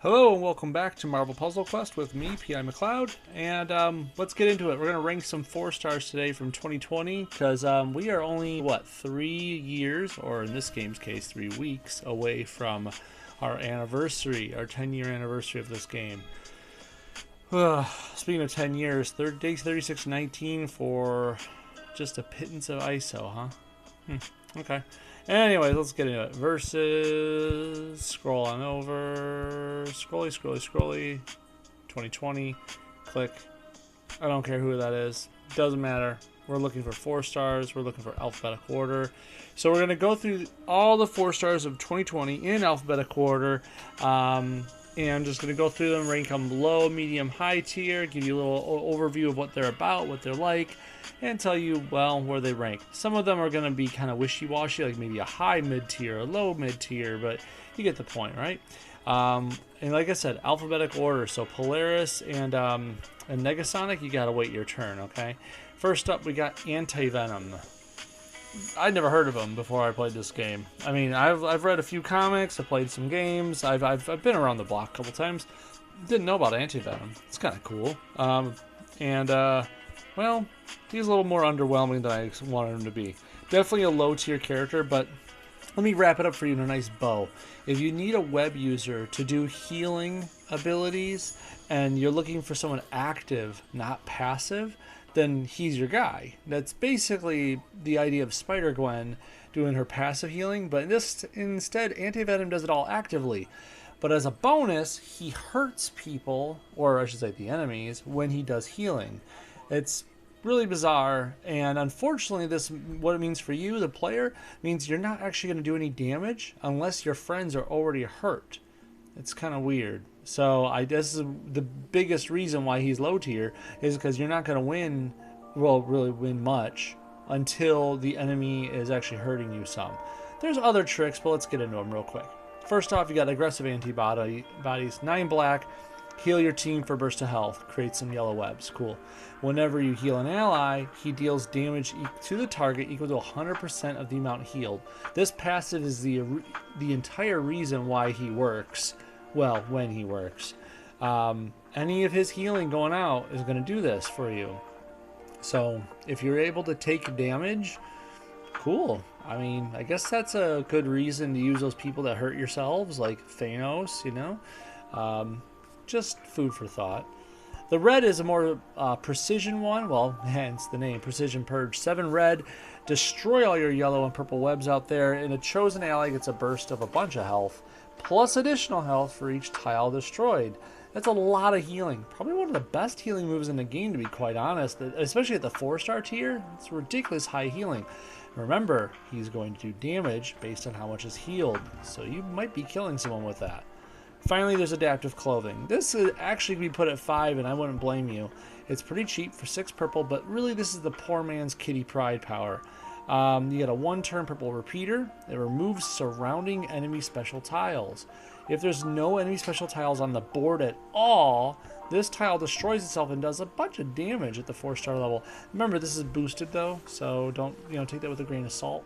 Hello and welcome back to Marvel Puzzle Quest with me, P.I. McLeod, and let's get into it. We're going to rank some 4 stars today from 2020 because we are only, 3 years, or in this game's case, 3 weeks away from our anniversary, our 10-year anniversary of this game. Speaking of 10 years, day 3619 for just a pittance of ISO, huh? Okay. Anyway, let's get into it. Versus, scroll on over, scrolly, 2020, click. I don't care who that is. Doesn't matter. We're looking for 4 stars. We're looking for alphabetical order. So we're going to go through all the 4 stars of 2020 in alphabetical order. And I'm just going to go through them, rank them low, medium, high tier, give you a little overview of what they're about, what they're like, and tell you, well, where they rank. Some of them are going to be kind of wishy-washy, like maybe a high mid-tier, a low mid-tier, but you get the point, right? And like I said, alphabetical order. So Polaris and Negasonic, you got to wait your turn, okay? First up, we got Anti-Venom. I'd never heard of him before I played this game. I mean, I've read a few comics, I've played some games, I've been around the block a couple times. Didn't know about Anti-Venom. It's kind of cool. Well, he's a little more underwhelming than I wanted him to be. Definitely a low tier character, but let me wrap it up for you in a nice bow. If you need a web user to do healing abilities and you're looking for someone active, not passive, then he's your guy. That's basically the idea of Spider-Gwen doing her passive healing, but instead, Anti-Venom does it all actively. But as a bonus, he hurts people, or I should say the enemies, when he does healing. It's really bizarre, and unfortunately, what it means for you, the player, means you're not actually going to do any damage unless your friends are already hurt. It's kind of weird. So this is the biggest reason why he's low tier, is because you're not going to win, well, really win much until the enemy is actually hurting you some. There's other tricks, but let's get into them real quick. First off, you got aggressive antibodies, 9 black, heal your team for burst of health, create some yellow webs, cool. Whenever you heal an ally, he deals damage to the target equal to 100% of the amount healed. This passive is the entire reason why he works. Well, when he works. Any of his healing going out is going to do this for you. So if you're able to take damage, cool. I mean, I guess that's a good reason to use those people that hurt yourselves, like Thanos, you know. Just food for thought. The red is a more precision one, well, hence the name, Precision Purge. 7 red, destroy all your yellow and purple webs out there, and a chosen ally gets a burst of a bunch of health, plus additional health for each tile destroyed. That's a lot of healing. Probably one of the best healing moves in the game, to be quite honest, especially at the 4-star tier. It's ridiculous high healing. Remember, he's going to do damage based on how much is healed, so you might be killing someone with that. Finally, there's adaptive clothing. This is actually be put at 5, and I wouldn't blame you. It's pretty cheap for 6 purple, but really this is the poor man's Kitty Pryde power. You get a 1-turn purple repeater. It removes surrounding enemy special tiles. If there's no enemy special tiles on the board at all, this tile destroys itself and does a bunch of damage at the 4-star level. Remember, this is boosted though, so don't take that with a grain of salt.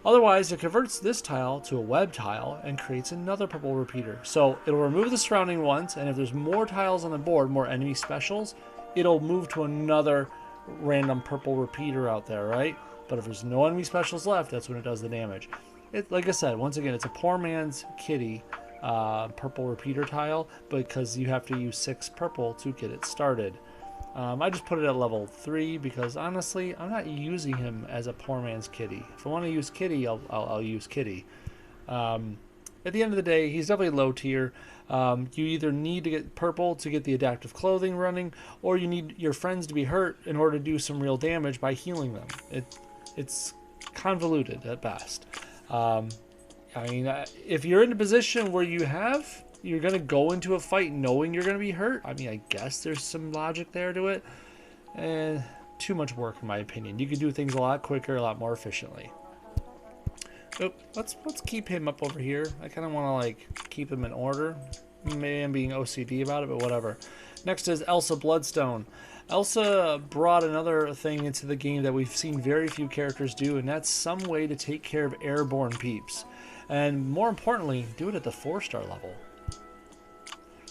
Otherwise, it converts this tile to a web tile and creates another purple repeater. So it'll remove the surrounding ones, and if there's more tiles on the board, more enemy specials, it'll move to another random purple repeater out there, right? But if there's no enemy specials left, that's when it does the damage. Like I said, once again, it's a poor man's Kitty purple repeater tile, because you have to use 6 purple to get it started. I just put it at level 3 because honestly, I'm not using him as a poor man's Kitty. If I want to use Kitty, I'll use Kitty. At the end of the day, he's definitely low tier. You either need to get purple to get the adaptive clothing running, or you need your friends to be hurt in order to do some real damage by healing them. It's convoluted at best. I mean, if you're in a position where you're going to go into a fight knowing you're going to be hurt, I mean, I guess there's some logic there to it. Too much work, in my opinion. You can do things a lot quicker, a lot more efficiently. Oh, let's keep him up over here. I kind of want to keep him in order. Maybe I'm being OCD about it, but whatever. Next is Elsa Bloodstone. Elsa brought another thing into the game that we've seen very few characters do, and that's some way to take care of airborne peeps. And more importantly, do it at the 4-star level.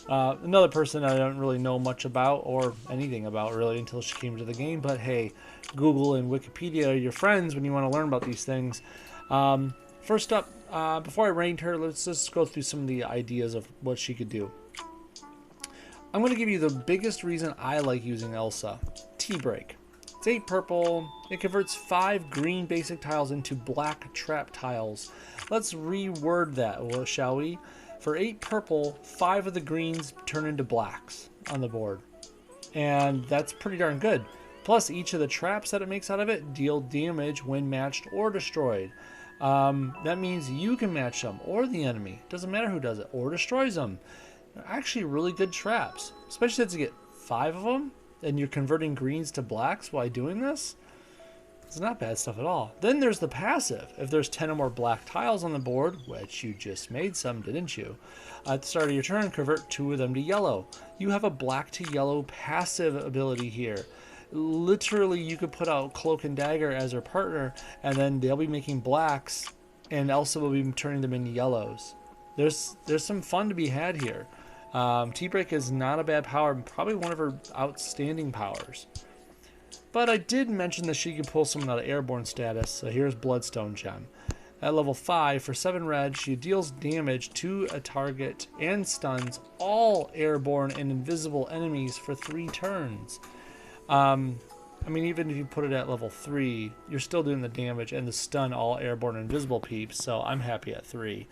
Another person I don't really know much about or anything about really until she came to the game, but hey, Google and Wikipedia are your friends when you want to learn about these things. First up, before I ranked her, let's just go through some of the ideas of what she could do. I'm going to give you the biggest reason I like using Elsa. T-Break. It's 8 purple. It converts 5 green basic tiles into black trap tiles. Let's reword that, shall we? For 8 purple, 5 of the greens turn into blacks on the board. And that's pretty darn good. Plus, each of the traps that it makes out of it deal damage when matched or destroyed. That means you can match them or the enemy. Doesn't matter who does it, or destroys them. They're actually really good traps, especially since you get 5 of them and you're converting greens to blacks while doing this. It's not bad stuff at all. Then there's the passive. If there's 10 or more black tiles on the board, which you just made some, didn't you? At the start of your turn, convert 2 of them to yellow. You have a black to yellow passive ability here. Literally, you could put out Cloak and Dagger as her partner, and then they'll be making blacks, and Elsa will be turning them into yellows. There's some fun to be had here. T-Break is not a bad power, probably one of her outstanding powers. But I did mention that she could pull someone out of airborne status, so here's Bloodstone Gem. At level 5, for 7 red, she deals damage to a target and stuns all airborne and invisible enemies for 3 turns. I mean, even if you put it at level 3, you're still doing the damage and the stun all airborne and invisible peeps, so I'm happy at 3.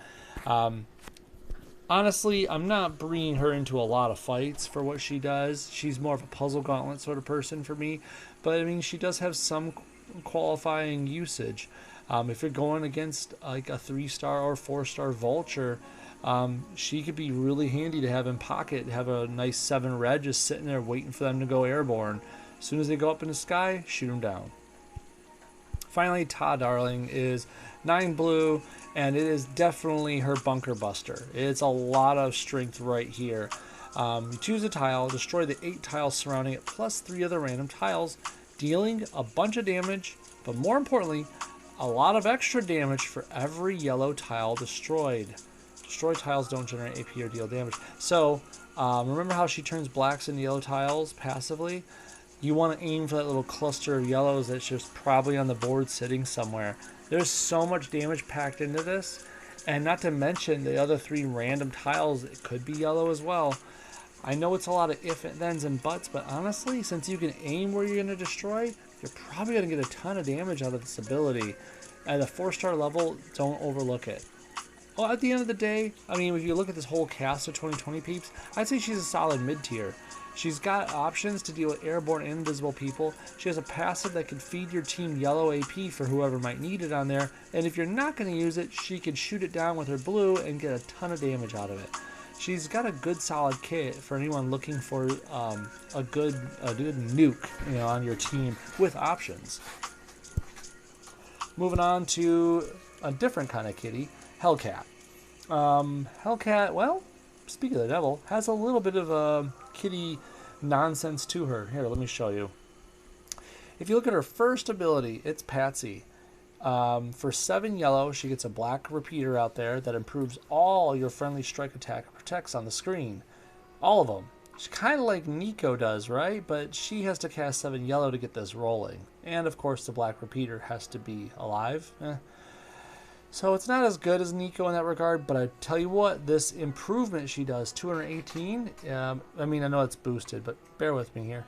Honestly, I'm not bringing her into a lot of fights for what she does. She's more of a puzzle gauntlet sort of person for me. But, I mean, she does have some qualifying usage. If you're going against like a 3-star or 4-star Vulture, she could be really handy to have in pocket. Have a nice 7 red just sitting there waiting for them to go airborne. As soon as they go up in the sky, shoot them down. Finally, Ta Darling is 9 blue, and it is definitely her bunker buster. It's a lot of strength right here. You choose a tile, destroy the 8 tiles surrounding it, plus 3 other random tiles, dealing a bunch of damage, but more importantly, a lot of extra damage for every yellow tile destroyed. Destroyed tiles don't generate AP or deal damage. So, remember how she turns blacks into yellow tiles passively? You want to aim for that little cluster of yellows that's just probably on the board sitting somewhere. There's so much damage packed into this, and not to mention the other 3 random tiles that could be yellow as well. I know it's a lot of if, thens, and buts, but honestly, since you can aim where you're going to destroy, you're probably going to get a ton of damage out of this ability. At a 4-star level, don't overlook it. Well, at the end of the day, I mean, if you look at this whole cast of 2020 peeps, I'd say she's a solid mid-tier. She's got options to deal with airborne and invisible people. She has a passive that can feed your team yellow AP for whoever might need it on there. And if you're not going to use it, she can shoot it down with her blue and get a ton of damage out of it. She's got a good solid kit for anyone looking for a good nuke, you know, on your team with options. Moving on to a different kind of kitty, Hellcat. Hellcat, well, speak of the devil, has a little bit of a kitty nonsense to her. Here, let me show you. If you look at her first ability, it's Patsy. For 7 yellow, she gets a black repeater out there that improves all your friendly strike attack and protects on the screen. All of them. She's kind of like Nico does, right? But she has to cast 7 yellow to get this rolling. And of course, the black repeater has to be alive. So it's not as good as Nico in that regard, but I tell you what, this improvement she does, 218, I mean, I know it's boosted, but bear with me here.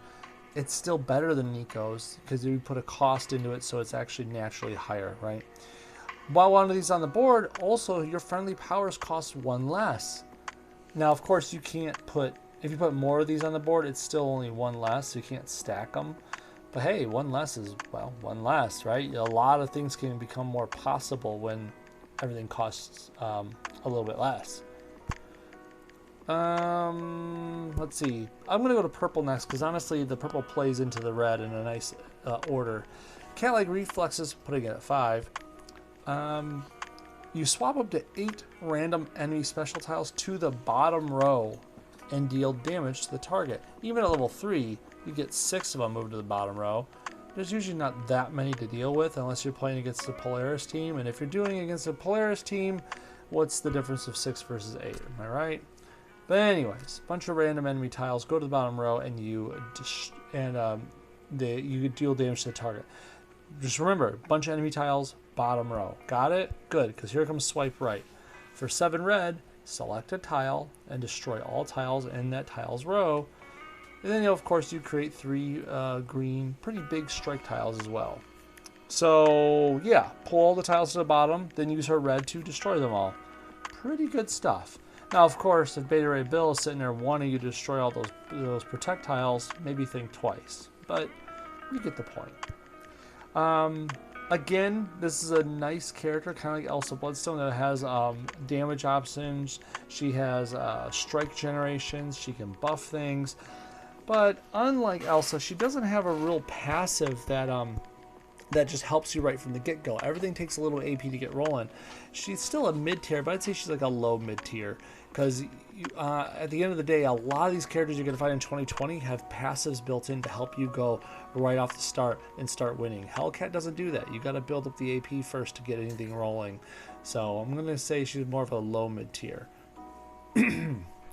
It's still better than Nico's because you put a cost into it, so it's actually naturally higher, right? While one of these on the board, also your friendly powers cost 1 less. Now, of course, you can't put, if you put more of these on the board, it's still only 1 less, so you can't stack them. But hey, 1 less is, well, 1 less, right? A lot of things can become more possible when everything costs a little bit less. Let's see. I'm going to go to purple next because honestly the purple plays into the red in a nice order. Cat-like reflexes, putting it at 5. You swap up to 8 random enemy special tiles to the bottom row and deal damage to the target. Even at level 3, you get 6 of them moved to the bottom row. There's usually not that many to deal with unless you're playing against the Polaris team. And if you're doing against a Polaris team, what's the difference of 6 versus 8? Am I right? But anyways, bunch of random enemy tiles. Go to the bottom row and you you deal damage to the target. Just remember, bunch of enemy tiles, bottom row. Got it? Good, because here comes swipe right. For 7 red, select a tile and destroy all tiles in that tile's row. And then, of course, you create 3 green, pretty big strike tiles as well. So, yeah, pull all the tiles to the bottom, then use her red to destroy them all. Pretty good stuff. Now, of course, if Beta Ray Bill is sitting there wanting you to destroy all those protect tiles, maybe think twice. But you get the point. Again, this is a nice character, kind of like Elsa Bloodstone, that has damage options. She has strike generations. She can buff things. But unlike Elsa, she doesn't have a real passive that just helps you right from the get-go. Everything takes a little AP to get rolling. She's still a mid-tier, but I'd say she's like a low mid-tier. Because at the end of the day, a lot of these characters you're going to find in 2020 have passives built in to help you go right off the start and start winning. Hellcat doesn't do that. You got to build up the AP first to get anything rolling. So I'm going to say she's more of a low mid-tier.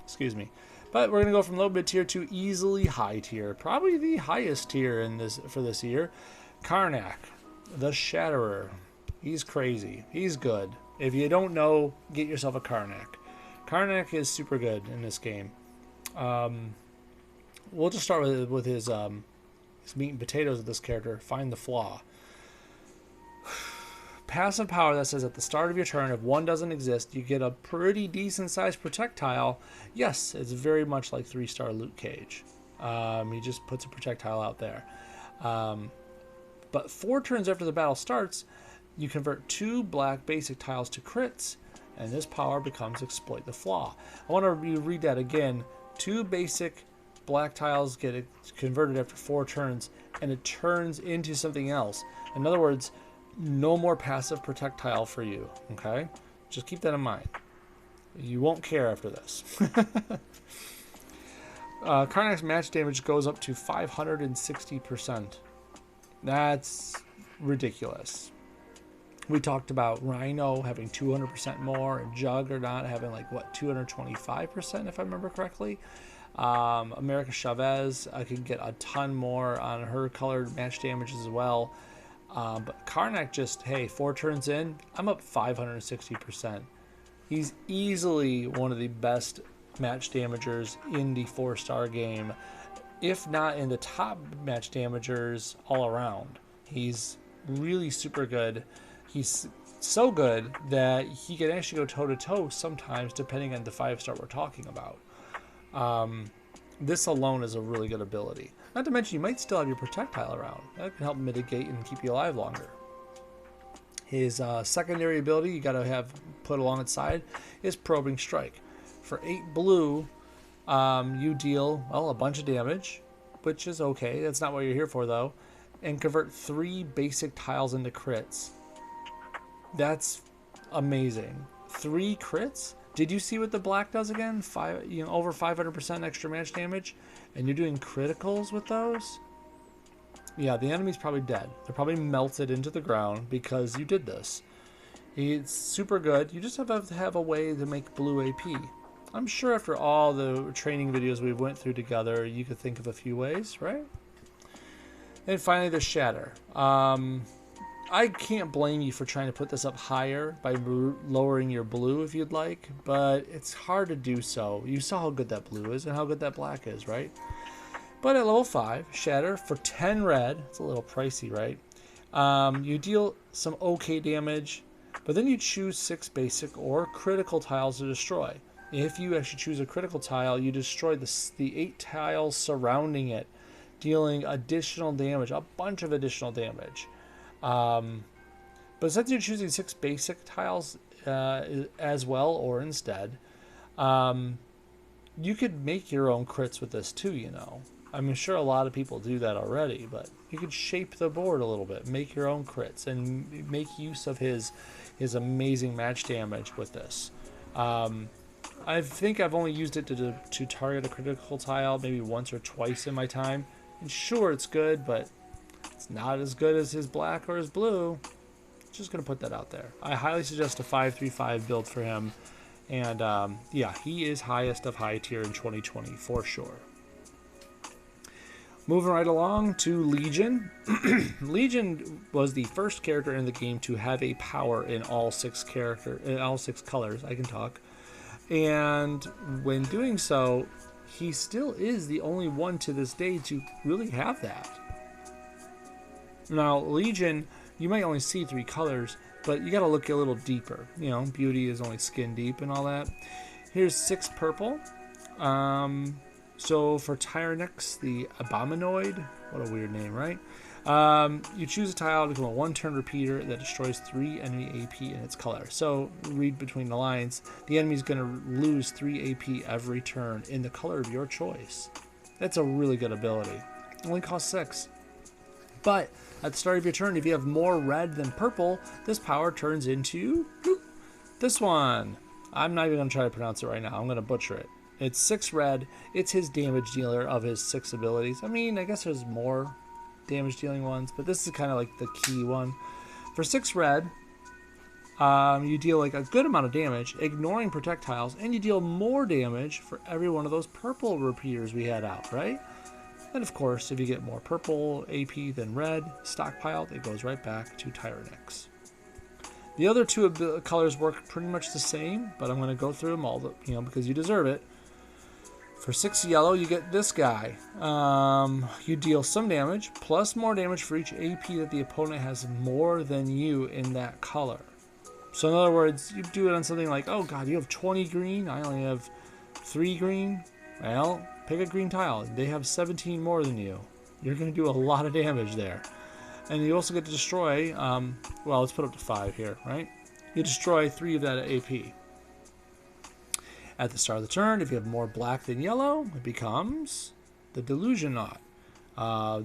Excuse me. But we're going to go from low mid-tier to easily high tier. Probably the highest tier for this year. Karnak, the Shatterer. He's crazy. He's good. If you don't know, get yourself a Karnak. Karnak is super good in this game. We'll just start with his meat and potatoes of this character. Find the flaw. Passive power that says at the start of your turn, if 1 doesn't exist, you get a pretty decent sized projectile. Yes, it's very much like 3-star Luke Cage. He just puts a projectile out there. But 4 turns after the battle starts, you convert 2 black basic tiles to crits, and this power becomes Exploit the Flaw. I want to read that again. 2 basic black tiles get converted after 4 turns, and it turns into something else. In other words, no more passive protect tile for you, okay? Just keep that in mind. You won't care after this. Karnak's match damage goes up to 560%. That's ridiculous. We talked about Rhino having 200% more and Juggernaut having like, what, 225% if I remember correctly. America Chavez, I could get a ton more on her colored match damage as well. But Karnak just, hey, 4 turns in, I'm up 560%. He's easily one of the best match damagers in the 4-star game, if not in the top match damagers all around. He's really super good. He's so good that he can actually go toe-to-toe sometimes, depending on the 5-star we're talking about. This alone is a really good ability. Not to mention, you might still have your projectile around. That can help mitigate and keep you alive longer. His secondary ability you got to have put along its side is Probing Strike. For 8 blue, you deal, well, a bunch of damage, which is okay. That's not what you're here for, though. And convert 3 basic tiles into crits. That's amazing. 3 crits? Did you see what the black does again? Over 500% extra match damage, and you're doing criticals with those? Yeah, the enemy's probably dead. They're probably melted into the ground because you did this. It's super good. You just have to have a way to make blue AP. I'm sure after all the training videos we went through together, you could think of a few ways, right? And finally, the Shatter. I can't blame you for trying to put this up higher by lowering your blue if you'd like, but it's hard to do so. You saw how good that blue is and how good that black is, right? But at level 5, Shatter for 10 red, it's a little pricey, right? You deal some okay damage, but then you choose 6 basic or critical tiles to destroy. If you actually choose a critical tile, you destroy the 8 tiles surrounding it, dealing additional damage, a bunch of additional damage. But since you're choosing 6 basic tiles as well, or instead, you could make your own crits with this too, you know. I'm sure a lot of people do that already, but you could shape the board a little bit, make your own crits, and make use of his amazing match damage with this. I think I've only used it to target a critical tile maybe once or twice in my time. And sure, it's good, but it's not as good as his black or his blue. Just going to put that out there. I highly suggest a 5-3-5 build for him. And yeah, he is highest of high tier in 2020 for sure. Moving right along to Legion. Legion was the first character in the game to have a power in all six colors. I can talk. And when doing so, he still is the only one to this day to really have that. Now, Legion, you might only see 3 colors, but you got to look a little deeper. You know, beauty is only skin deep and all that. Here's 6 purple. So for Tyrannix, the Abominoid, what a weird name, right? You choose a tile to become a 1-turn repeater that destroys 3 enemy AP in its color. So read between the lines. The enemy's going to lose 3 AP every turn in the color of your choice. That's a really good ability. It only costs 6. But at the start of your turn, if you have more red than purple, this power turns into this one. I'm not even going to try to pronounce it right now. I'm going to butcher it. It's 6 red. It's his damage dealer of his 6 abilities. I mean, I guess there's more damage dealing ones, but this is kind of like the key one. For 6 red, you deal like a good amount of damage, ignoring projectiles, and you deal more damage for every one of those purple repeaters we had out, right? And of course, if you get more purple AP than red stockpiled, it goes right back to Tyrannix. The other 2 colors work pretty much the same, but I'm going to go through them all, because you deserve it. For 6 yellow, you get this guy. You deal some damage, plus more damage for each AP that the opponent has more than you in that color. So in other words, you do it on something like, oh god, you have 20 green, I only have 3 green. Well, pick a green tile. They have 17 more than you. You're going to do a lot of damage there. And you also get to destroy, well, let's put up to 5 here, right? You destroy 3 of that AP. At the start of the turn, if you have more black than yellow, it becomes the Delusion Knot.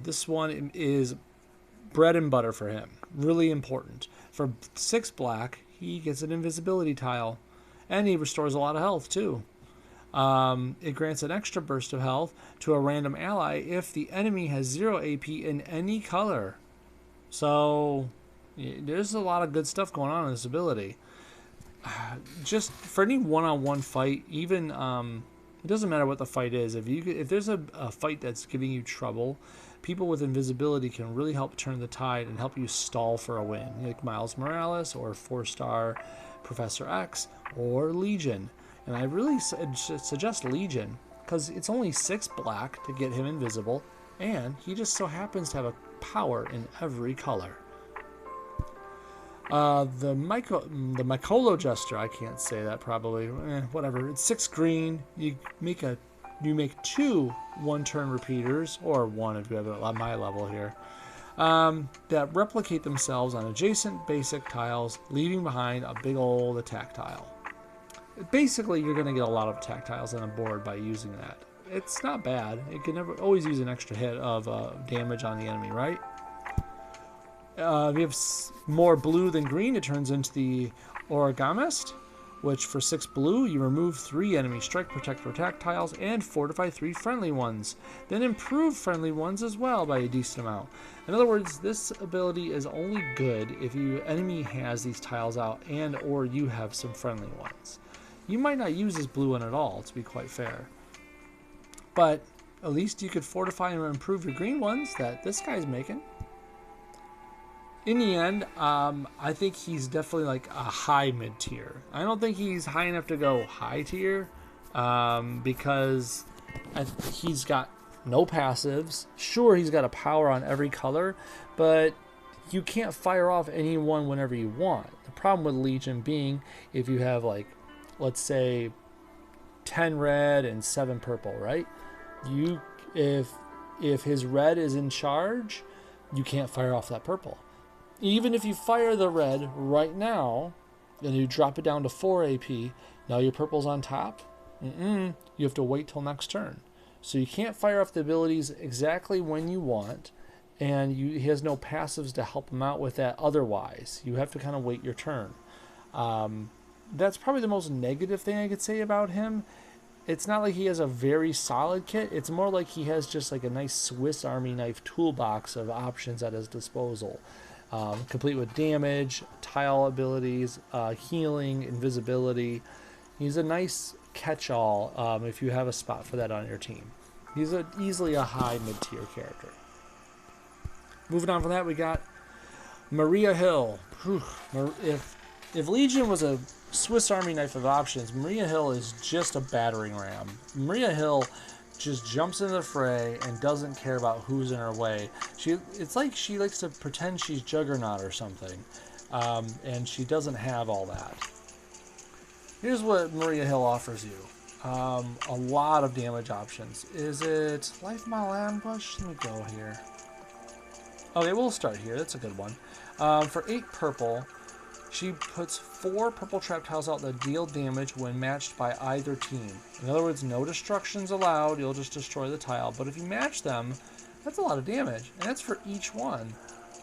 This one is bread and butter for him. Really important. For 6 black, he gets an invisibility tile. And he restores a lot of health, too. It grants an extra burst of health to a random ally if the enemy has 0 AP in any color. So, there's a lot of good stuff going on in this ability. Just for any one-on-one fight, even it doesn't matter what the fight is. If there's a fight that's giving you trouble, people with invisibility can really help turn the tide and help you stall for a win, like Miles Morales or 4-star Professor X or Legion. And I really suggest Legion because it's only 6 black to get him invisible, and he just so happens to have a power in every color. The Mycolo Jester, I can't say that probably. Whatever. It's 6 green. You make 2 1-turn repeaters, or 1 if you have it at my level here, that replicate themselves on adjacent basic tiles, leaving behind a big old attack tile. Basically, you're going to get a lot of attack tiles on the board by using that. It's not bad. It can always use an extra hit of damage on the enemy, right? If you have more blue than green, it turns into the Origamist, which for 6 blue, you remove 3 enemy strike, protect, or attack tiles and fortify 3 friendly ones. Then improve friendly ones as well by a decent amount. In other words, this ability is only good if your enemy has these tiles out and or you have some friendly ones. You might not use this blue one at all, to be quite fair. But at least you could fortify and improve your green ones that this guy's making. In the end, I think he's definitely like a high mid-tier. I don't think he's high enough to go high tier because he's got no passives. Sure, he's got a power on every color, but you can't fire off any one whenever you want. The problem with Legion being if you have, like, let's say 10 red and 7 purple, right? If his red is in charge, you can't fire off that purple. Even if you fire the red right now, and you drop it down to 4 AP, now your purple's on top, you have to wait till next turn. So you can't fire off the abilities exactly when you want, and he has no passives to help him out with that otherwise. You have to kind of wait your turn. That's probably the most negative thing I could say about him. It's not like he has a very solid kit. It's more like he has just like a nice Swiss Army knife toolbox of options at his disposal. Complete with damage, tile abilities, healing, invisibility. He's a nice catch-all if you have a spot for that on your team. He's easily a high mid-tier character. Moving on from that, we got Maria Hill. Whew. If Legion was a Swiss Army knife of options, Maria Hill is just a battering ram. Maria Hill just jumps into the fray and doesn't care about who's in her way. It's like she likes to pretend she's Juggernaut or something, and she doesn't have all that. Here's what Maria Hill offers you. A lot of damage options. Is it Life Model Ambush? Let me go here. Okay, we'll start here. That's a good one. For 8 purple, she puts 4 purple trap tiles out that deal damage when matched by either team. In other words, no destructions allowed. You'll just destroy the tile. But if you match them, that's a lot of damage. And that's for each one.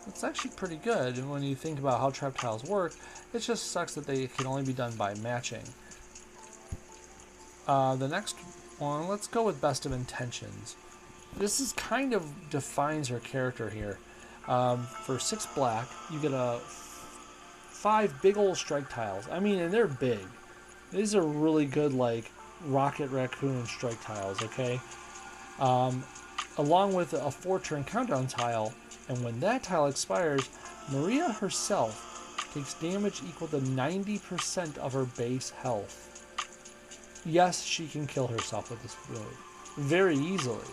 It's actually pretty good. And when you think about how trap tiles work, it just sucks that they can only be done by matching. The next one, let's go with Best of Intentions. This is kind of defines her character here. For 6 black, you get 5 big old strike tiles. I mean, and they're big. These are really good, like, Rocket Raccoon strike tiles, okay? Along with a 4-turn countdown tile, and when that tile expires, Maria herself takes damage equal to 90% of her base health. Yes, she can kill herself with this ability very easily,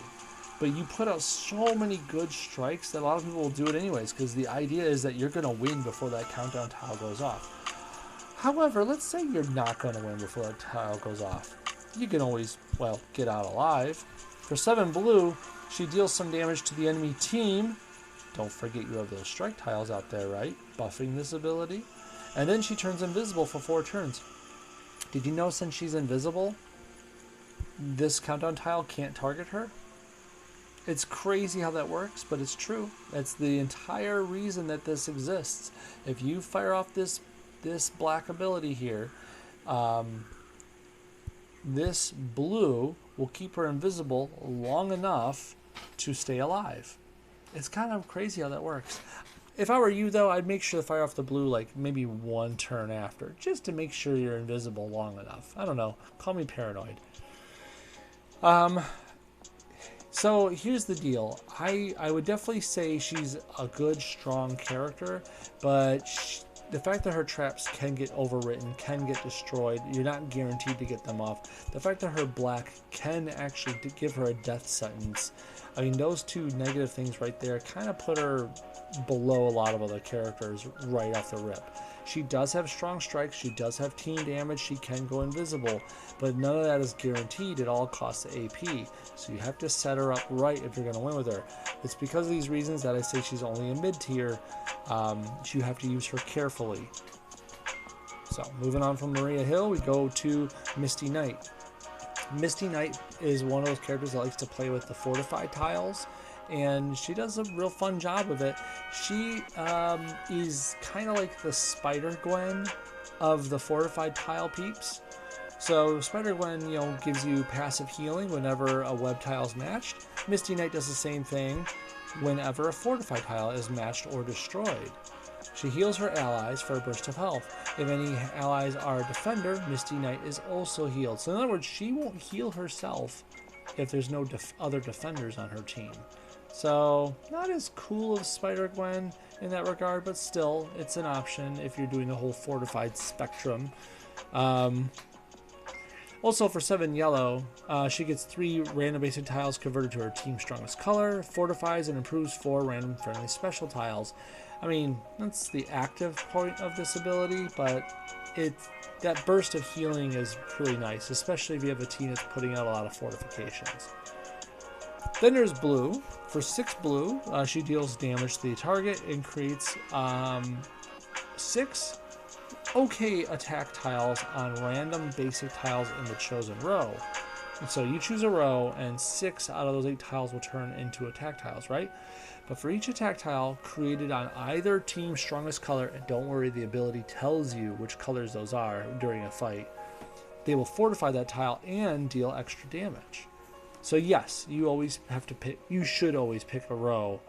but you put out so many good strikes that a lot of people will do it anyways, because the idea is that you're going to win before that countdown tile goes off. However, let's say you're not going to win before that tile goes off. You can always, well, get out alive. For 7 blue, she deals some damage to the enemy team. Don't forget you have those strike tiles out there, right? Buffing this ability. And then she turns invisible for 4 turns. Did you know since she's invisible, this countdown tile can't target her? It's crazy how that works, but it's true. That's the entire reason that this exists. If you fire off this black ability here, this blue will keep her invisible long enough to stay alive. It's kind of crazy how that works. If I were you, though, I'd make sure to fire off the blue like maybe 1 turn after, just to make sure you're invisible long enough. I don't know. Call me paranoid. So here's the deal. I would definitely say she's a good, strong character, but the fact that her traps can get overwritten, can get destroyed, you're not guaranteed to get them off. The fact that her black can actually give her a death sentence, I mean, those 2 negative things right there kind of put her below a lot of other characters right off the rip. She does have strong strikes, she does have team damage, she can go invisible, but none of that is guaranteed. It all costs AP, so you have to set her up right if you're going to win with her. It's because of these reasons that I say she's only a mid-tier. You have to use her carefully. So moving on from Maria Hill, we go to Misty Knight. Misty Knight is one of those characters that likes to play with the fortified tiles, and she does a real fun job with it. She is kind of like the Spider-Gwen of the fortified tile peeps. So Spider-Gwen, gives you passive healing whenever a web tile is matched. Misty Knight does the same thing whenever a fortified tile is matched or destroyed. She heals her allies for a burst of health. If any allies are a defender, Misty Knight is also healed. So in other words, she won't heal herself if there's no other defenders on her team. So not as cool as Spider-Gwen in that regard, but still, it's an option if you're doing the whole fortified spectrum. Also for 7 yellow, she gets 3 random basic tiles converted to her team's strongest color, fortifies and improves 4 random friendly special tiles. I mean, that's the active point of this ability, but that burst of healing is really nice, especially if you have a team that's putting out a lot of fortifications. Then there's blue. For 6 blue, she deals damage to the target and creates 6 okay attack tiles on random basic tiles in the chosen row. And so you choose a row, and 6 out of those 8 tiles will turn into attack tiles, right? But for each attack tile created on either team's strongest color, and don't worry, the ability tells you which colors those are during a fight, they will fortify that tile and deal extra damage. So yes, you should always pick a row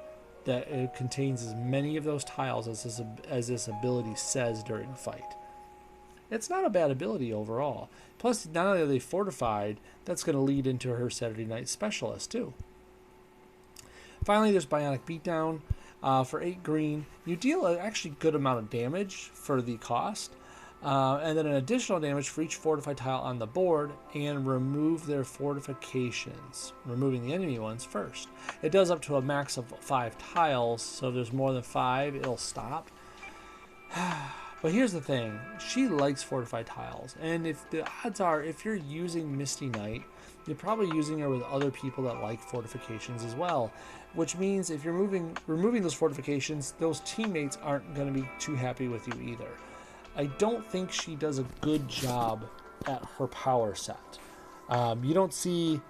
that contains as many of those tiles as this ability says during the fight. it's not a bad ability overall. Plus, not only are they fortified, that's going to lead into her Saturday Night Specialist too. Finally, there's Bionic Beatdown. For 8 green, you deal an actually good amount of damage for the cost. And then an additional damage for each fortified tile on the board, and remove their fortifications, removing the enemy ones first. It does up to a max of 5 tiles, so if there's more than 5, it'll stop. But here's the thing, she likes fortified tiles, and if the odds are, if you're using Misty Knight, you're probably using her with other people that like fortifications as well, which means if you're removing those fortifications, those teammates aren't going to be too happy with you either. I don't think she does a good job at her power set. You don't see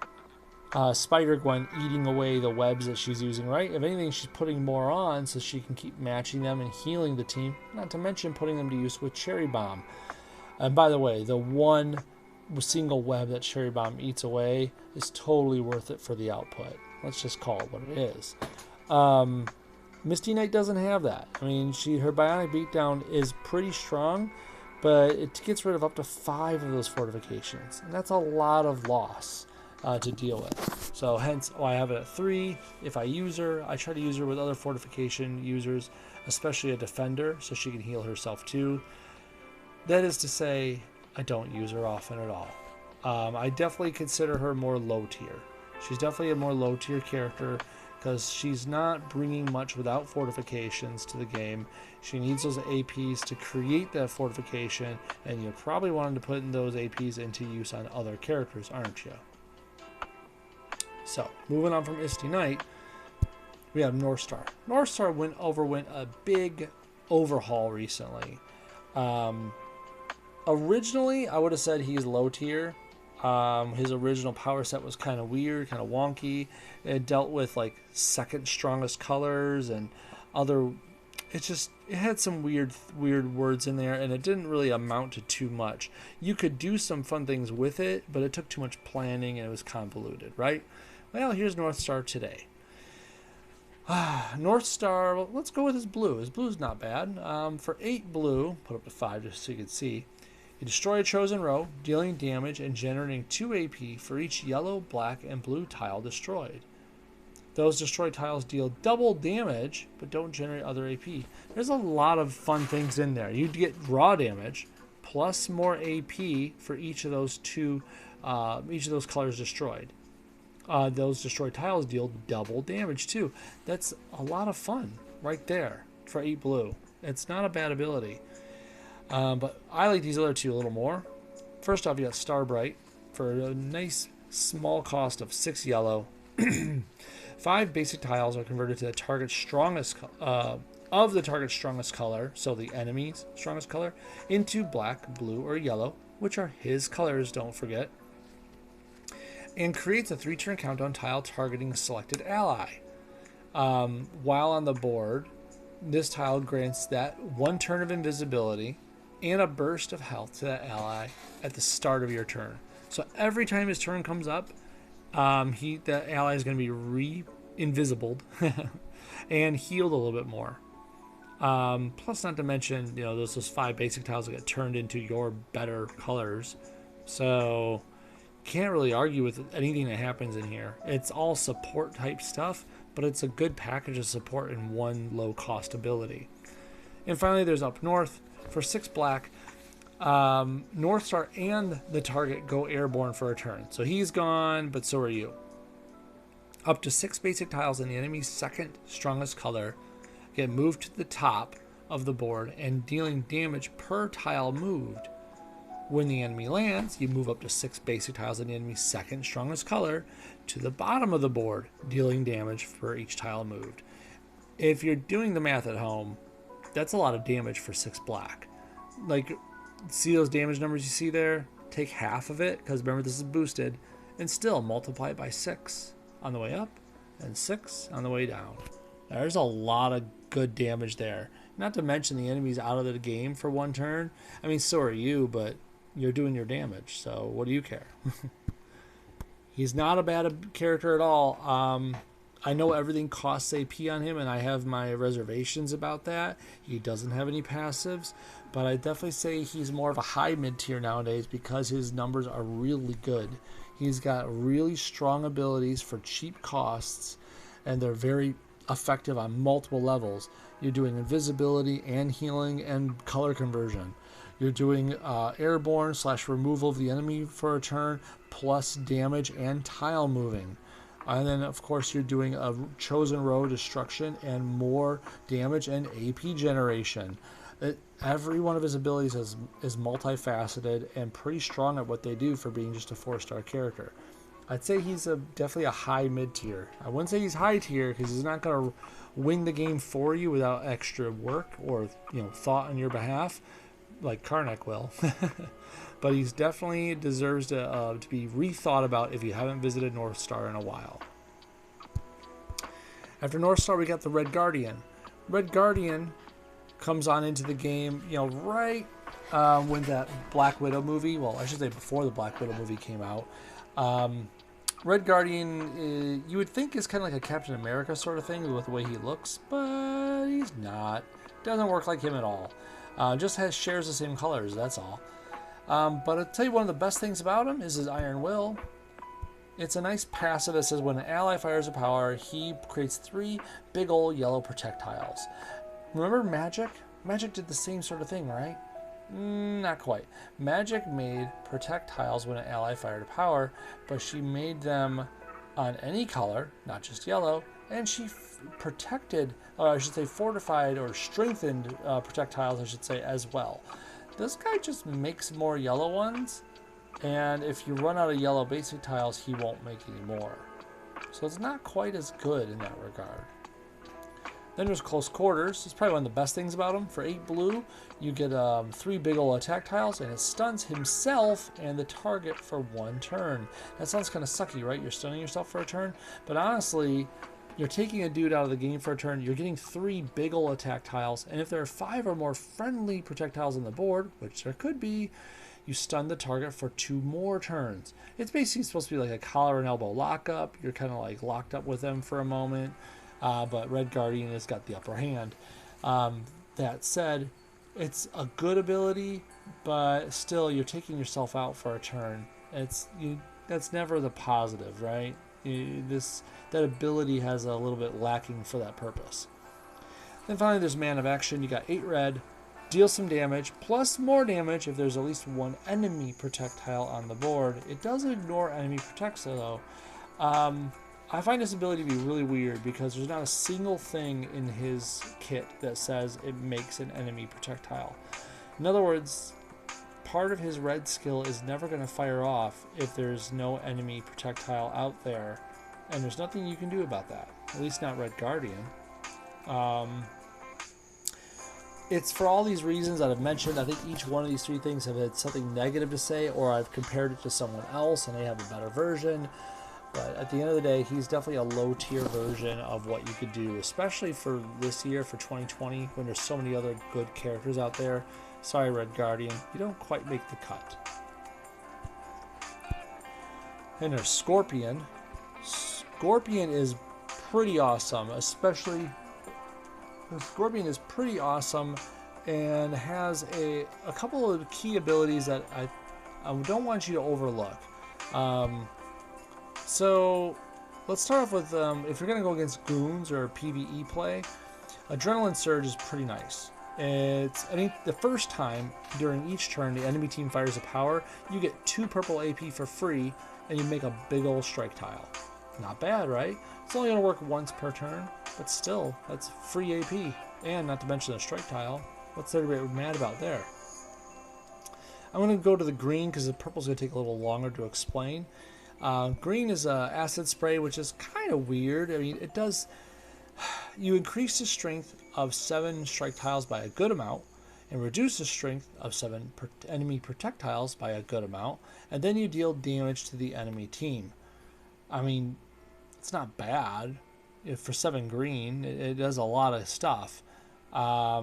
Spider-Gwen eating away the webs that she's using, right? If anything, she's putting more on so she can keep matching them and healing the team, not to mention putting them to use with Cherry Bomb. And by the way, the one single web that Cherry Bomb eats away is totally worth it for the output. Let's just call it what it is. Misty Knight doesn't have that. I mean, her Bionic Beatdown is pretty strong, but it gets rid of up to 5 of those fortifications, and that's a lot of loss to deal with. So hence why I have it at 3. If I use her, I try to use her with other fortification users, especially a defender, so she can heal herself too. That is to say, I don't use her often at all. I definitely consider her more low tier. She's definitely a more low tier character because she's not bringing much without fortifications to the game. She needs those APs to create that fortification, and you're probably wanting to put in those APs into use on other characters, aren't you? So, moving on from Misty Knight, we have Northstar. Northstar underwent a big overhaul recently. Originally, I would have said he's low tier. His original power set was kind of weird, kind of wonky. It dealt with like second strongest colors and other. It had some weird words in there, and it didn't really amount to too much. You could do some fun things with it, but it took too much planning and it was convoluted, right? Well, here's Northstar today. Northstar, well, let's go with his blue. His blue's not bad. For 8 blue, put up to 5 just so you can see. You destroy a chosen row, dealing damage and generating 2 AP for each yellow, black, and blue tile destroyed. Those destroyed tiles deal double damage, but don't generate other AP. There's a lot of fun things in there. You get raw damage, plus more AP for each of those colors destroyed. Those destroyed tiles deal double damage too. That's a lot of fun right there for 8 blue. It's not a bad ability. But I like these other 2 a little more. First off, you got Starbright for a nice small cost of 6 yellow. 5 basic tiles are converted to the target's strongest color, so the enemy's strongest color, into black, blue, or yellow, which are his colors, don't forget, and creates a 3-turn countdown tile targeting a selected ally. While on the board, this tile grants that 1 turn of invisibility and a burst of health to that ally at the start of your turn. So every time his turn comes up, that ally is going to be re-invisibled and healed a little bit more. Plus, not to mention, those 5 basic tiles that get turned into your better colors. So can't really argue with anything that happens in here. It's all support type stuff, but it's a good package of support in one low cost ability. And finally, there's Up North for 6 black. Northstar and the target go airborne for a turn. So he's gone, but so are you. Up to 6 basic tiles in the enemy's second strongest color get moved to the top of the board and dealing damage per tile moved. When the enemy lands, you move up to 6 basic tiles in the enemy's second strongest color to the bottom of the board, dealing damage for each tile moved. If you're doing the math at home, that's a lot of damage for 6 black. Like, see those damage numbers you see there? Take half of it, because remember this is boosted, and still multiply it by 6 on the way up and 6 on the way down. There's a lot of good damage there. Not to mention the enemy's out of the game for 1 turn. I mean, so are you, but you're doing your damage, so what do you care? He's not a bad character at all. I know everything costs AP on him, and I have my reservations about that. He doesn't have any passives, but I definitely say he's more of a high mid tier nowadays because his numbers are really good. He's got really strong abilities for cheap costs, and they're very effective on multiple levels. You're doing invisibility and healing and color conversion. You're doing airborne / removal of the enemy for a turn, plus damage and tile moving. And then, of course, you're doing a chosen row destruction and more damage and AP generation. Every one of his abilities is multifaceted and pretty strong at what they do for being just a 4-star character. I'd say he's definitely a high mid tier. I wouldn't say he's high tier because he's not going to win the game for you without extra work or thought on your behalf, like Karnak will. But he's definitely deserves to be rethought about if you haven't visited North Star in a while. After North Star, we got the Red Guardian. Red Guardian comes on into the game, right when that Black Widow movie, well, I should say before the Black Widow movie came out. Red Guardian, you would think is kind of like a Captain America sort of thing with the way he looks, but he's not. Doesn't work like him at all. Just shares the same colors, that's all. But I'll tell you one of the best things about him is his Iron Will. It's a nice passive that says when an ally fires a power, he creates 3 big old yellow projectiles. Remember Magic? Magic did the same sort of thing, right? Not quite. Magic made projectiles when an ally fired a power, but she made them on any color, not just yellow, and she protected, or I should say fortified or strengthened projectiles, I should say, as well. This guy just makes more yellow ones, and if you run out of yellow basic tiles, he won't make any more. So it's not quite as good in that regard. Then there's Close Quarters. It's probably one of the best things about him. For 8 blue, you get 3 big ol' attack tiles, and it stuns himself and the target for 1 turn. That sounds kind of sucky, right? You're stunning yourself for a turn, but honestly, you're taking a dude out of the game for a turn, you're getting 3 big ol' attack tiles, and if there are 5 or more friendly projectiles on the board, which there could be, you stun the target for 2 more turns. It's basically supposed to be like a collar and elbow lockup. You're kind of like locked up with them for a moment, but Red Guardian has got the upper hand. That said, it's a good ability, but still you're taking yourself out for a turn. That's never the positive, right? That ability has a little bit lacking for that purpose. Then finally there's Man of Action. You got 8 red, deal some damage, plus more damage if there's at least 1 enemy projectile on the board. It does ignore enemy projectile though. I find this ability to be really weird because there's not a single thing in his kit that says it makes an enemy projectile. In other words, part of his red skill is never going to fire off if there's no enemy projectile out there, and there's nothing you can do about that, at least not Red Guardian. It's for all these reasons that I've mentioned. I think each one of these 3 things have had something negative to say, or I've compared it to someone else and they have a better version. But at the end of the day, he's definitely a low tier version of what you could do, especially for this year, for 2020, when there's so many other good characters out there. Sorry, Red Guardian, you don't quite make the cut. And there's Scorpion. Scorpion is pretty awesome, especially Scorpion is pretty awesome and has a couple of key abilities that I don't want you to overlook. So let's start off with if you're going to go against goons or PvE play, Adrenaline Surge is pretty nice. It's the first time during each turn the enemy team fires a power, you get 2 purple AP for free, and you make a big old strike tile. Not bad, right? It's only going to work once per turn, but still, that's free AP, and not to mention the strike tile. What's everybody mad about there? I'm going to go to the green because the purple's going to take a little longer to explain. Green is acid spray, which is kind of weird. I mean, it does. You increase the strength of 7 strike tiles by a good amount, and reduce the strength of 7 enemy projectiles by a good amount, and then you deal damage to the enemy team. I mean, it's not bad. For 7 green, it does a lot of stuff. But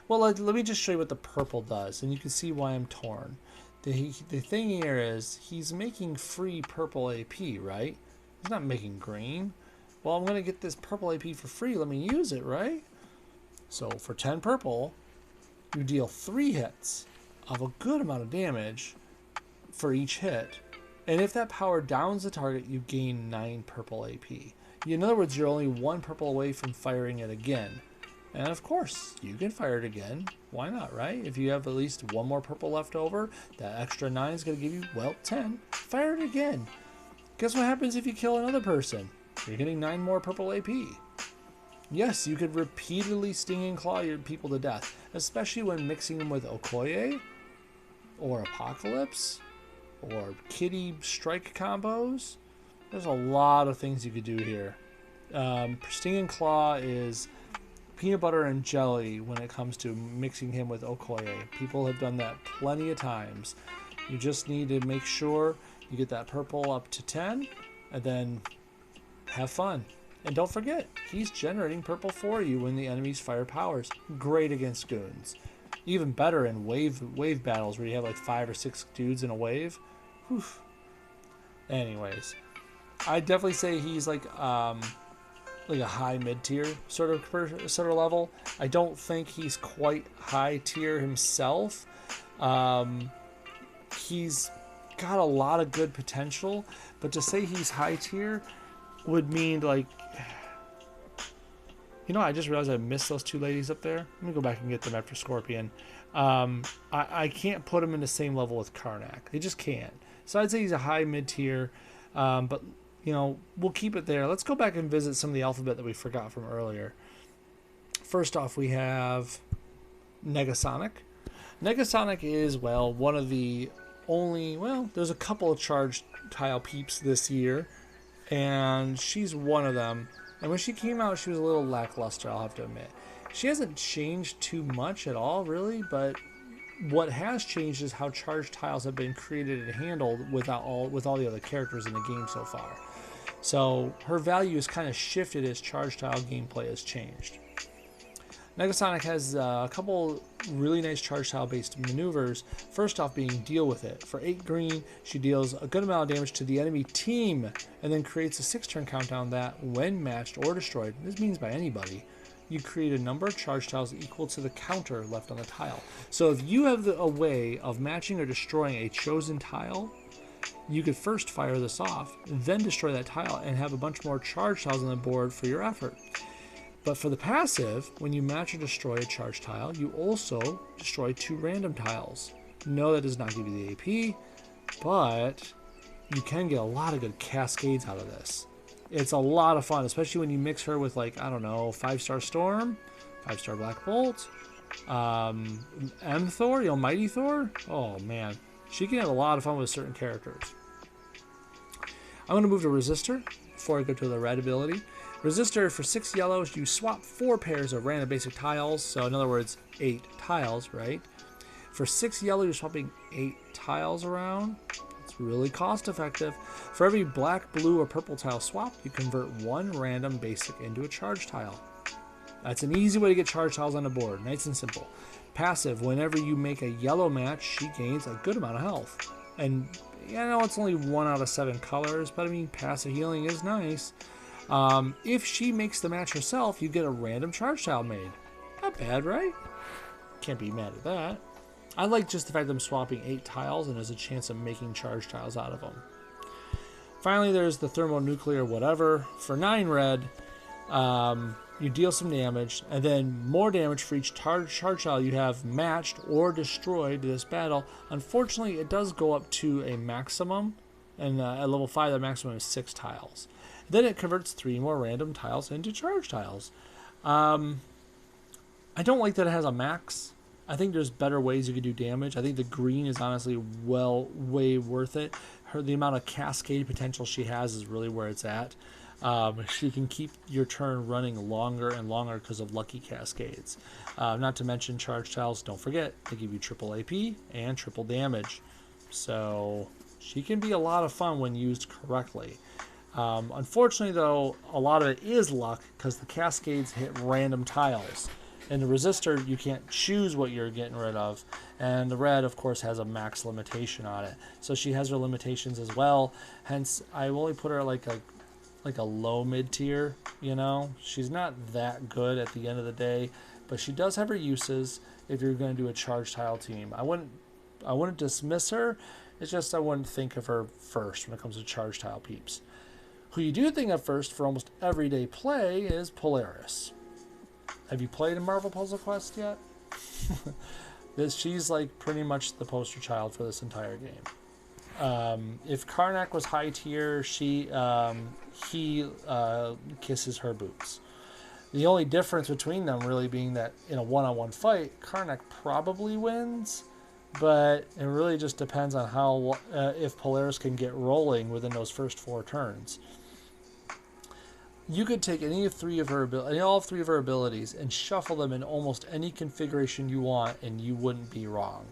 well, let me just show you what the purple does, and you can see why I'm torn. The thing here is he's making free purple AP, right? He's not making green. Well, I'm going to get this purple AP for free. Let me use it, right? So for 10 purple, you deal 3 hits of a good amount of damage for each hit. And if that power downs the target, you gain 9 purple AP. In other words, you're only 1 purple away from firing it again. And of course, you can fire it again. Why not, right? If you have at least 1 more purple left over, that extra 9 is going to give you, well, 10. Fire it again. Guess what happens if you kill another person? You're getting 9 more purple AP. Yes, you could repeatedly sting and claw your people to death, especially when mixing them with Okoye, or Apocalypse, or Kitty Strike combos. There's a lot of things you could do here. Sting and Claw is peanut butter and jelly when it comes to mixing him with Okoye. People have done that plenty of times. You just need to make sure you get that purple up to 10, and then have fun. And don't forget, he's generating purple for you when the enemy's fire powers. Great against goons. Even better in wave battles where you have like 5 or 6 dudes in a wave. Whew. Anyways, I definitely say he's like a high mid-tier sort of level. I don't think he's quite high tier himself. He's got a lot of good potential, but to say he's high tier would mean like, I just realized I missed those 2 ladies up there. Let me go back and get them after Scorpion. I can't put him in the same level with Karnak. They just can't. So I'd say he's a high mid-tier, but we'll keep it there. Let's go back and visit some of the alphabet that we forgot from earlier. First off, we have Negasonic. Negasonic is, one of the only, there's a couple of charged tile peeps this year, and she's one of them. And when she came out, she was a little lackluster, I'll have to admit. She hasn't changed too much at all, really, but what has changed is how charged tiles have been created and handled with all the other characters in the game so far. So her value has kind of shifted as charged tile gameplay has changed. Negasonic has a couple really nice charge tile based maneuvers. First off being Deal With It. For 8 green, she deals a good amount of damage to the enemy team and then creates a 6-turn countdown that, when matched or destroyed, this means by anybody, you create a number of charge tiles equal to the counter left on the tile. So if you have a way of matching or destroying a chosen tile, you could first fire this off, then destroy that tile and have a bunch more charge tiles on the board for your effort. But for the passive, when you match or destroy a charge tile, you also destroy 2 random tiles. No, that does not give you the AP, but you can get a lot of good cascades out of this. It's a lot of fun, especially when you mix her with, 5-star Storm, 5-star Black Bolt, M Thor, Mighty Thor. Oh man, she can have a lot of fun with certain characters. I'm going to move to Resistor before I go to the red ability. Resistor, for 6 yellows, you swap 4 pairs of random basic tiles. So in other words, 8 tiles, right? For 6 yellow, you're swapping 8 tiles around. It's really cost effective. For every black, blue, or purple tile swap, you convert 1 random basic into a charge tile. That's an easy way to get charge tiles on the board. Nice and simple. Passive, whenever you make a yellow match, she gains a good amount of health. And I know it's only 1 out of 7 colors, but I mean, passive healing is nice. If she makes the match herself, you get a random charge tile made. Not bad, right? Can't be mad at that. I like just the fact that I'm swapping 8 tiles and there's a chance of making charge tiles out of them. Finally, there's the thermonuclear whatever. For 9 red, you deal some damage, and then more damage for each charge tile you have matched or destroyed this battle. Unfortunately, it does go up to a maximum, and at level 5, the maximum is 6 tiles. Then it converts 3 more random tiles into charge tiles. I don't like that it has a max. I think there's better ways you could do damage. I think the green is honestly way worth it. The amount of cascade potential she has is really where it's at. She can keep your turn running longer and longer because of lucky cascades. Not to mention charge tiles, don't forget, they give you triple AP and triple damage. So she can be a lot of fun when used correctly. Unfortunately, though, a lot of it is luck because the cascades hit random tiles. In the resistor, you can't choose what you're getting rid of. And the red, of course, has a max limitation on it. So she has her limitations as well. Hence, I only put her like a like a low mid tier, you know? She's not that good at the end of the day, but she does have her uses if you're going to do a charge tile team. I wouldn't dismiss her. It's just I wouldn't think of her first when it comes to charge tile peeps. Who you do think of first for almost everyday play is Polaris. Have you played a Marvel Puzzle Quest yet? She's like pretty much the poster child for this entire game. If Karnak was high tier, he kisses her boots. The only difference between them really being that in a one-on-one fight, Karnak probably wins, but it really just depends on how if Polaris can get rolling within those first 4 turns. You could take all three of her abilities and shuffle them in almost any configuration you want, and you wouldn't be wrong.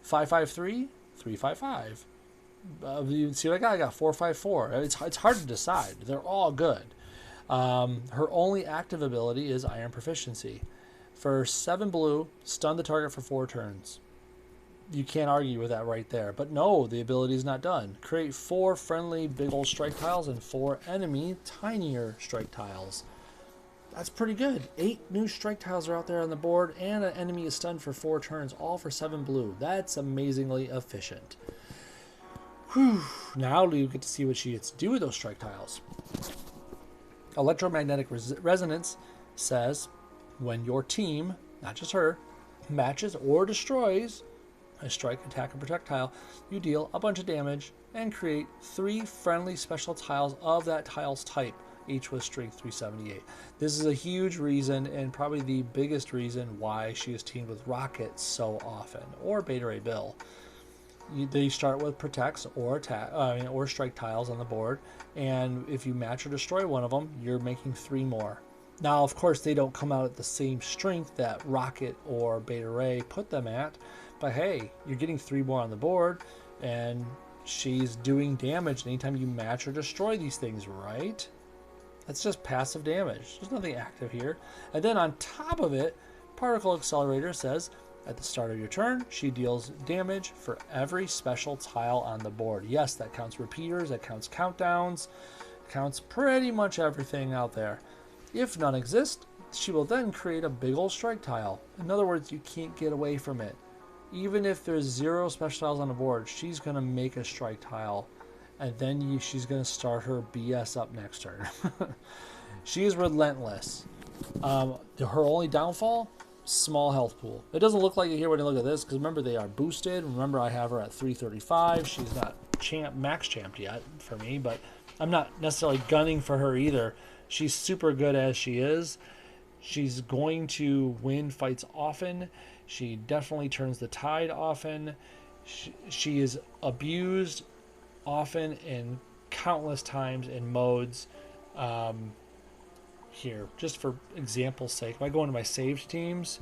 5-5-3, 3-5-5. You see what I got? I got 4-5-4. It's hard to decide. They're all good. Her only active ability is Iron Proficiency. For 7 blue, stun the target for 4 turns. You can't argue with that right there. But no, the ability is not done. Create 4 friendly big old strike tiles and 4 enemy tinier strike tiles. That's pretty good. 8 new strike tiles are out there on the board, and an enemy is stunned for 4 turns, all for 7 blue. That's amazingly efficient. Whew. Now you get to see what she gets to do with those strike tiles. Electromagnetic Resonance says when your team, not just her, matches or destroys a strike, attack, or protect tile, you deal a bunch of damage and create 3 friendly special tiles of that tile's type, each with strength 378. This is a huge reason, and probably the biggest reason, why she is teamed with Rocket so often, or Beta Ray Bill. They start with protects or attack, or strike tiles on the board, and if you match or destroy one of them, you're making 3 more. Now, of course, they don't come out at the same strength that Rocket or Beta Ray put them at, but hey, you're getting 3 more on the board, and she's doing damage anytime you match or destroy these things, right? That's just passive damage. There's nothing active here. And then on top of it, Particle Accelerator says, at the start of your turn, she deals damage for every special tile on the board. Yes, that counts repeaters, that counts countdowns, counts pretty much everything out there. If none exist, she will then create a big old strike tile. In other words, you can't get away from it. Even if there's 0 special tiles on the board, she's going to make a strike tile, and then she's going to start her BS up next turn. She is relentless. Her only downfall, small health pool. It doesn't look like it here when you look at this, because remember, they are boosted. Remember, I have her at 335. She's not max champed yet for me, but I'm not necessarily gunning for her either. She's super good as she is. She's going to win fights often. She definitely turns the tide often. She is abused often in countless times in modes. Here, just for example's sake, if I go into my saved teams,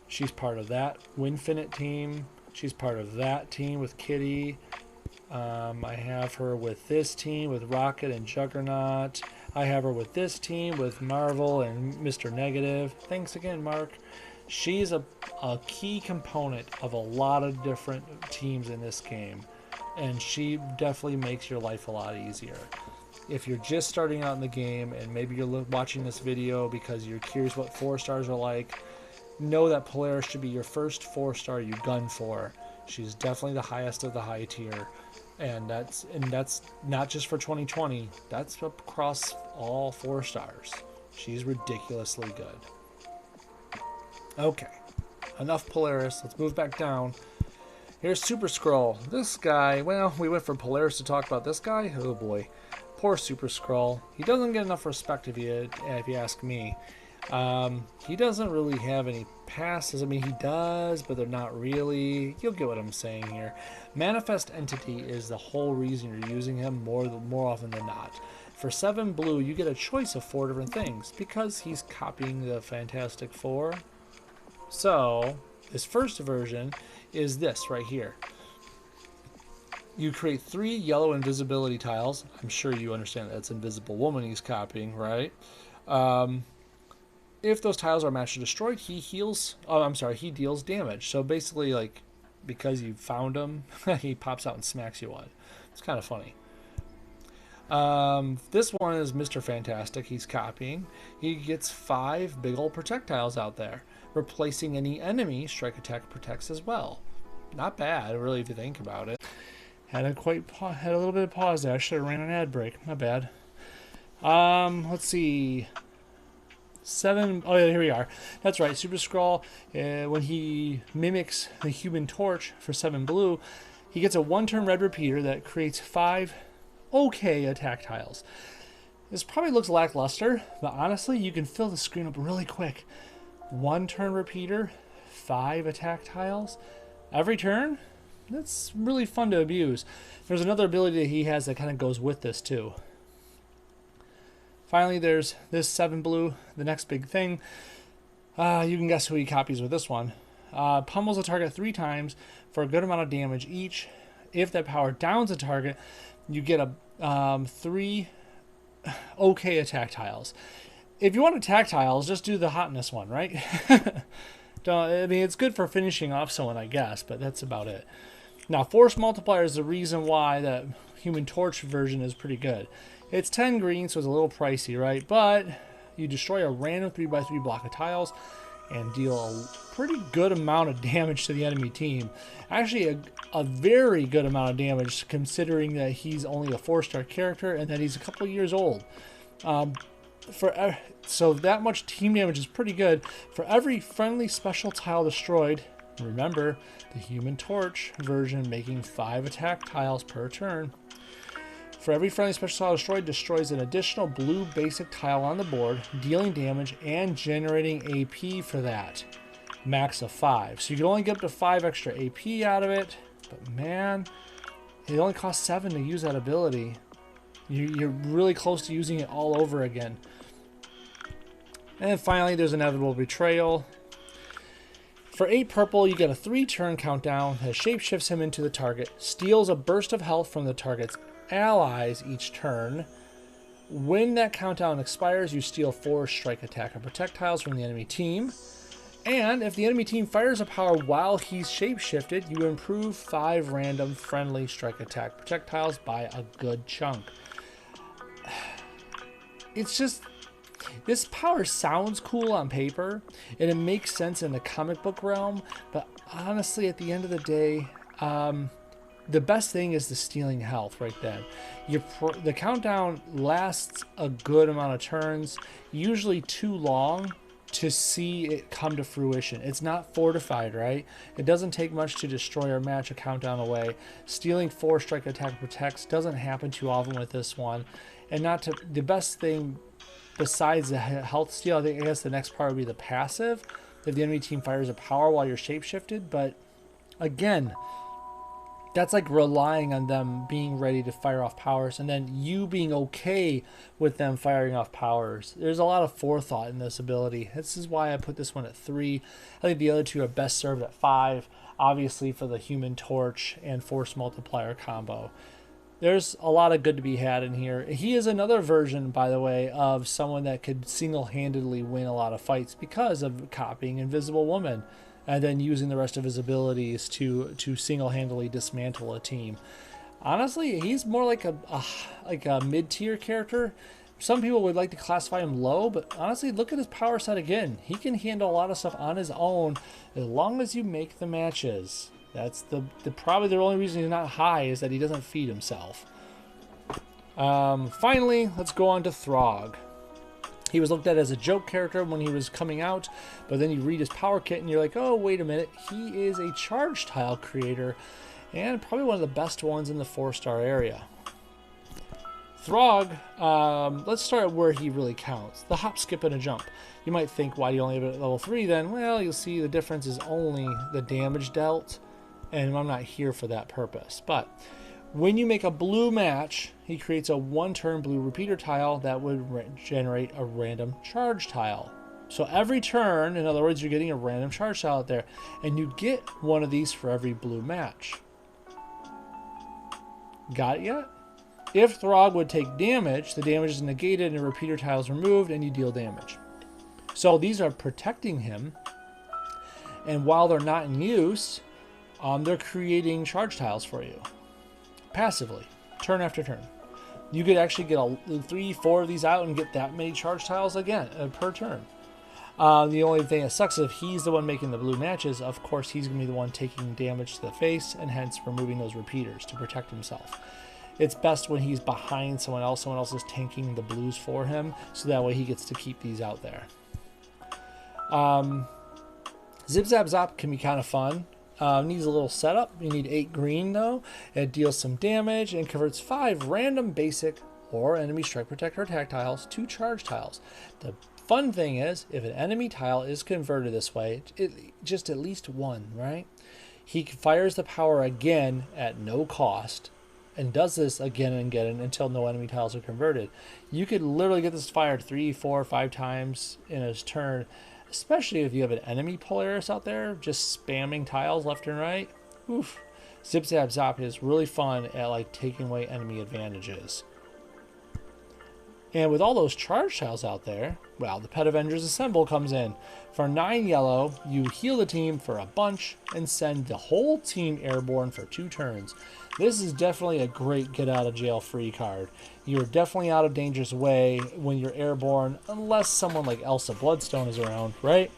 she's part of that Winfinite team. She's part of that team with Kitty. I have her with this team with Rocket and Juggernaut. I have her with this team with Marvel and Mr. Negative. Thanks again, Mark. She's a key component of a lot of different teams in this game, and she definitely makes your life a lot easier. If you're just starting out in the game and maybe you're watching this video because you're curious what 4-stars are like, know that Polaris should be your first 4-star you gun for. She's definitely the highest of the high tier, and that's not just for 2020. That's across all 4 stars. She's ridiculously good. Okay, enough Polaris. Let's move back down. Here's Super Skrull. This guy, well, we went from Polaris to talk about this guy. Oh boy, poor Super Skrull. He doesn't get enough respect if you ask me. He doesn't really have any passes. I mean, he does, but they're not really. You'll get what I'm saying here. Manifest Entity is the whole reason you're using him more often than not. For 7 blue, you get a choice of 4 different things because he's copying the Fantastic Four. So, his first version is this right here. You create 3 yellow invisibility tiles. I'm sure you understand that's Invisible Woman he's copying, right? If those tiles are matched or destroyed, he deals damage. So basically, like, because you found him, he pops out and smacks you one. It's kind of funny. This one is Mr. Fantastic. He's copying. He gets 5 big old projectiles out there, replacing any enemy strike attack protects as well. Not bad, really, if you think about it. Had a little bit of pause there. I should have ran an ad break. Not bad. Let's see. 7. Oh yeah, here we are. That's right. Super Skrull. When he mimics the Human Torch for 7 blue, he gets a 1-turn red repeater that creates 5 okay attack tiles. This probably looks lackluster, but honestly, you can fill the screen up really quick. 1-turn repeater, 5 attack tiles every turn. That's really fun to abuse. There's another ability that he has that kind of goes with this too. Finally, there's this 7 blue, the next big thing. You can guess who he copies with this one. Pummels a target 3 times for a good amount of damage each. If that power downs a target, you get a 3 okay attack tiles. If you want attack tiles, just do the hotness one, right? I mean, it's good for finishing off someone, I guess, but that's about it. Now, Force Multiplier is the reason why the Human Torch version is pretty good. It's 10 green, so it's a little pricey, right? But you destroy a random 3x3 block of tiles and deal a pretty good amount of damage to the enemy team. Actually, a very good amount of damage, considering that he's only a 4-star character and that he's a couple years old. So that much team damage is pretty good. For every friendly special tile destroyed, remember the Human Torch version making 5 attack tiles per turn. For every friendly special tile destroyed, destroys an additional blue basic tile on the board, dealing damage and generating AP for that. Max of 5. So you can only get up to 5 extra AP out of it, but man, it only costs 7 to use that ability. You're really close to using it all over again. And then finally, there's Inevitable Betrayal. For 8 purple, you get a 3-turn countdown that shapeshifts him into the target, steals a burst of health from the target's allies each turn. When that countdown expires, you steal 4 strike attack and projectiles from the enemy team. And if the enemy team fires a power while he's shapeshifted, you improve 5 random friendly strike attack projectiles by a good chunk. It's just, this power sounds cool on paper, and it makes sense in the comic book realm, but honestly, at the end of the day, the best thing is the stealing health right then. The countdown lasts a good amount of turns, usually too long to see it come to fruition. It's not fortified, right? It doesn't take much to destroy or match a countdown away. Stealing 4 strike attack protects doesn't happen too often with this one. And the best thing besides the health steal, I guess the next part would be the passive, if the enemy team fires a power while you're shapeshifted. But again, that's like relying on them being ready to fire off powers and then you being okay with them firing off powers. There's a lot of forethought in this ability. This is why I put this one at 3. I think the other two are best served at 5, obviously for the Human Torch and Force Multiplier combo. There's a lot of good to be had in here. He is another version, by the way, of someone that could single-handedly win a lot of fights because of copying Invisible Woman and then using the rest of his abilities to single-handedly dismantle a team. Honestly, he's more like a mid-tier character. Some people would like to classify him low, but honestly, look at his power set again. He can handle a lot of stuff on his own as long as you make the matches. That's probably the only reason he's not high is that he doesn't feed himself. Finally, let's go on to Throg. He was looked at as a joke character when he was coming out, but then you read his power kit and you're like, oh, wait a minute. He is a charge tile creator and probably one of the best ones in the 4-star area. Throg, let's start where he really counts. The hop, skip, and a jump. You might think, why do you only have it at level 3 then? Well, you'll see the difference is only the damage dealt, and I'm not here for that purpose. But when you make a blue match, he creates a 1-turn blue repeater tile that would generate a random charge tile. So every turn, in other words, you're getting a random charge tile out there, and you get one of these for every blue match. Got it yet? If Throg would take damage, the damage is negated and a repeater tile is removed and you deal damage. So these are protecting him, and while they're not in use, they're creating charge tiles for you passively, turn after turn. You could actually get 3-4 of these out and get that many charge tiles again per turn. The only thing that sucks is if he's the one making the blue matches, of course he's going to be the one taking damage to the face and hence removing those repeaters to protect himself. It's best when he's behind someone else is tanking the blues for him, so that way he gets to keep these out there. Zip Zap Zop can be kind of fun. Needs a little setup. You need 8 green though. It deals some damage and converts 5 random basic or enemy strike, protect, or attack tiles to charge tiles. The fun thing is, if an enemy tile is converted this way, just at least one, right? He fires the power again at no cost and does this again and again until no enemy tiles are converted. You could literally get this fired 3, 4, 5 times in his turn, especially if you have an enemy Polaris out there just spamming tiles left and right. Oof. Zip Zap Zop is really fun at like taking away enemy advantages. And with all those charge tiles out there, well, the Pet Avengers Assemble comes in. For 9 yellow, you heal the team for a bunch and send the whole team airborne for 2 turns. This is definitely a great get out of jail free card. You're definitely out of danger's way when you're airborne, unless someone like Elsa Bloodstone is around, right?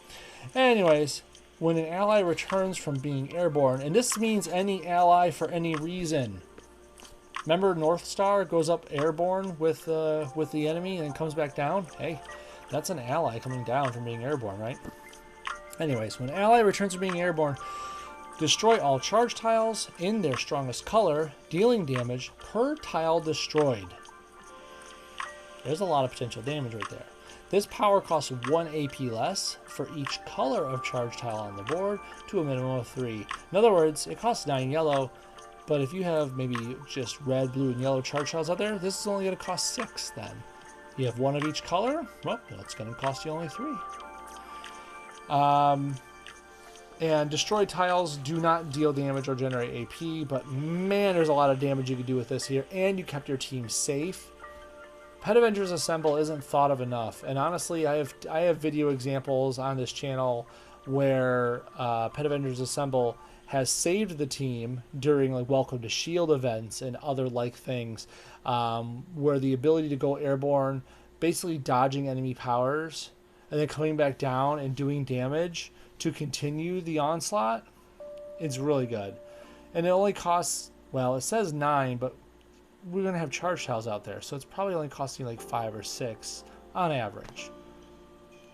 Anyways, when an ally returns from being airborne, and this means any ally for any reason. Remember North Star goes up airborne with the enemy and comes back down? Hey, that's an ally coming down from being airborne, right? Anyways, when an ally returns from being airborne, destroy all charge tiles in their strongest color, dealing damage per tile destroyed. There's a lot of potential damage right there. This power costs 1 AP less for each color of charge tile on the board to a minimum of 3. In other words, it costs 9 yellow, but if you have maybe just red, blue, and yellow charge tiles out there, this is only going to cost 6 then. You have 1 of each color, well, that's going to cost you only 3. And destroyed tiles do not deal damage or generate AP, but man, there's a lot of damage you could do with this here, and you kept your team safe. Pet Avengers Assemble isn't thought of enough, and honestly, I have video examples on this channel where Pet Avengers Assemble has saved the team during like Welcome to Shield events and other like things, where the ability to go airborne, basically dodging enemy powers, and then coming back down and doing damage to continue the onslaught, it's really good. And it only costs, well, it says 9, but we're going to have charge tiles out there, so it's probably only costing like 5 or 6 on average.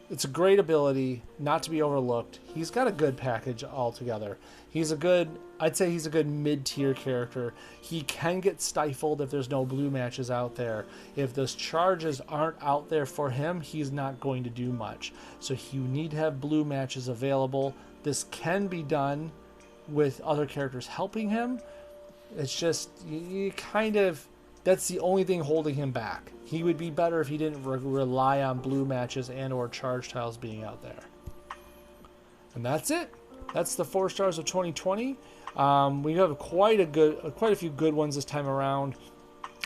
It's a great ability, not to be overlooked. He's got a good package altogether. I'd say he's a good mid-tier character. He can get stifled if there's no blue matches out there. If those charges aren't out there for him, he's not going to do much. So you need to have blue matches available. This can be done with other characters helping him. It's just, you kind of, that's the only thing holding him back. He would be better if he didn't rely on blue matches and or charge tiles being out there. And that's it. That's the 4 stars of 2020. We have quite a few good ones this time around.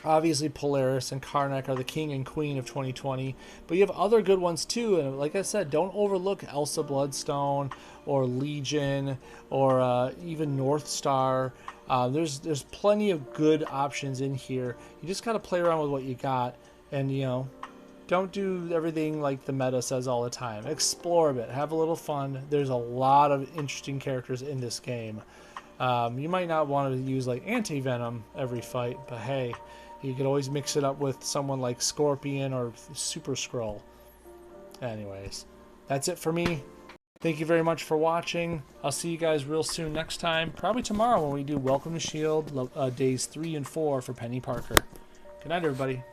Obviously, Polaris and Karnak are the king and queen of 2020, but you have other good ones too. And like I said, don't overlook Elsa Bloodstone or Legion or even North Star. There's plenty of good options in here. You just got to play around with what you got, and don't do everything like the meta says all the time. Explore a bit, have a little fun. There's a lot of interesting characters in this game. You might not want to use like Anti-Venom every fight, but hey, you could always mix it up with someone like Scorpion or Super Skrull. Anyways, that's it for me. Thank you very much for watching. I'll see you guys real soon next time, probably tomorrow when we do Welcome to Shield days 3 and 4 for Penny Parker. Good night, everybody.